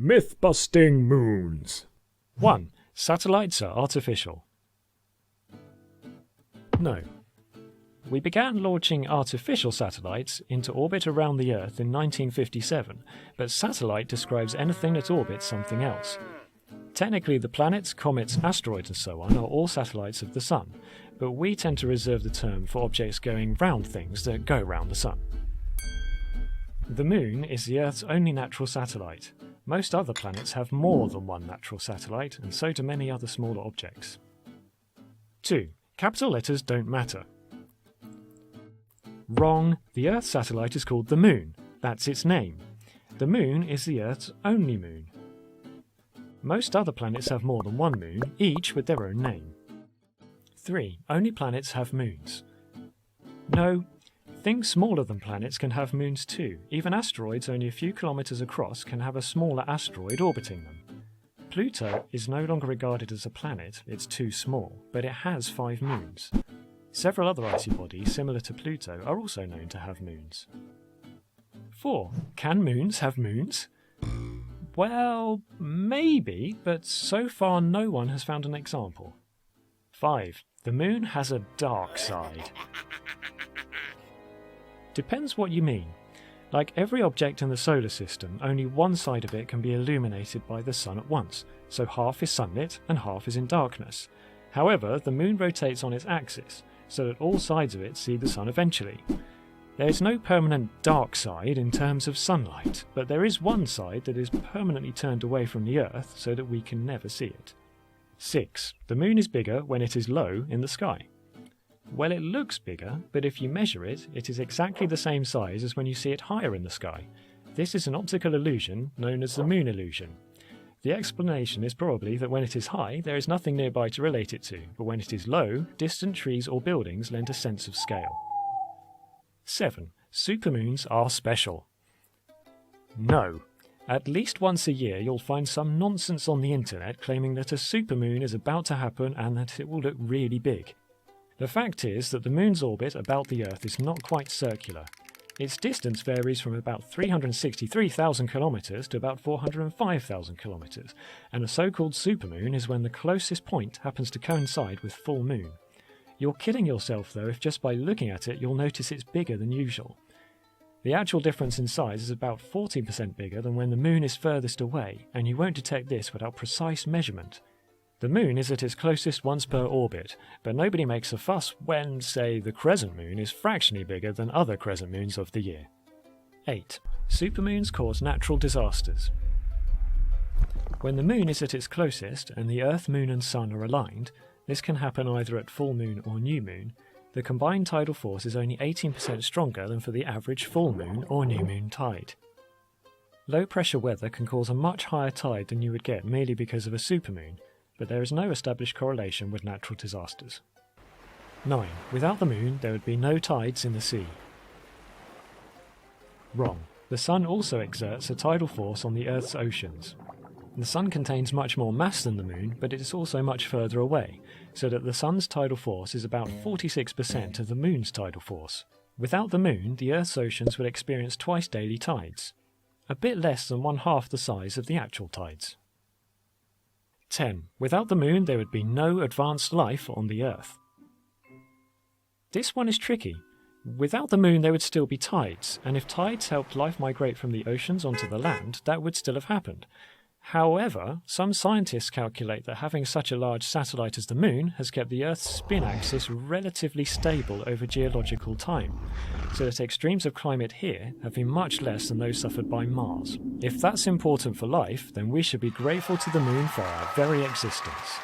Myth-busting moons. 1. Satellites are artificial. No. We began launching artificial satellites into orbit around the Earth in 1957, but satellite describes anything that orbits something else. Technically, the planets, comets, asteroids and so on are all satellites of the Sun, but we tend to reserve the term for objects going round things that go round the Sun. The Moon is the Earth's only natural satellite. Most other planets have more than one natural satellite, and so do many other smaller objects. 2. Capital letters don't matter. Wrong. The Earth's satellite is called the Moon. That's its name. The Moon is the Earth's only moon. Most other planets have more than one moon, each with their own name. 3. Only planets have moons. No. Things smaller than planets can have moons too. Even asteroids only a few kilometers across can have a smaller asteroid orbiting them. Pluto is no longer regarded as a planet, it's too small, but it has 5 moons. Several other icy bodies similar to Pluto are also known to have moons. 4. Can moons have moons? Well, maybe, but so far no one has found an example. 5. The moon has a dark side. Depends what you mean. Like every object in the solar system, only one side of it can be illuminated by the sun at once, so half is sunlit and half is in darkness. However, the moon rotates on its axis, so that all sides of it see the sun eventually. There is no permanent dark side in terms of sunlight, but there is one side that is permanently turned away from the Earth so that we can never see it. 6. The moon is bigger when it is low in the sky. Well, it looks bigger, but if you measure it, it is exactly the same size as when you see it higher in the sky. This is an optical illusion known as the moon illusion. The explanation is probably that when it is high, there is nothing nearby to relate it to, but when it is low, distant trees or buildings lend a sense of scale. 7. Supermoons are special. No. At least once a year you'll find some nonsense on the internet claiming that a supermoon is about to happen and that it will look really big. The fact is that the moon's orbit about the Earth is not quite circular. Its distance varies from about 363,000 kilometers to about 405,000 kilometers, and a so-called supermoon is when the closest point happens to coincide with full moon. You're kidding yourself though if just by looking at it you'll notice it's bigger than usual. The actual difference in size is about 14% bigger than when the moon is furthest away, and you won't detect this without precise measurement. The moon is at its closest once per orbit, but nobody makes a fuss when, say, the crescent moon is fractionally bigger than other crescent moons of the year. 8. Supermoons cause natural disasters. When the moon is at its closest and the Earth, moon and sun are aligned, this can happen either at full moon or new moon, the combined tidal force is only 18% stronger than for the average full moon or new moon tide. Low pressure weather can cause a much higher tide than you would get merely because of a supermoon, but there is no established correlation with natural disasters. 9. Without the moon, there would be no tides in the sea. Wrong. The sun also exerts a tidal force on the Earth's oceans. The sun contains much more mass than the moon, but it is also much further away, so that the sun's tidal force is about 46% of the moon's tidal force. Without the moon, the Earth's oceans would experience twice daily tides, a bit less than 1/2 the size of the actual tides. 10. Without the moon, there would be no advanced life on the Earth. This one is tricky. Without the moon, there would still be tides, and if tides helped life migrate from the oceans onto the land, that would still have happened. However, some scientists calculate that having such a large satellite as the moon has kept the Earth's spin axis relatively stable over geological time, so that extremes of climate here have been much less than those suffered by Mars. If that's important for life, then we should be grateful to the moon for our very existence.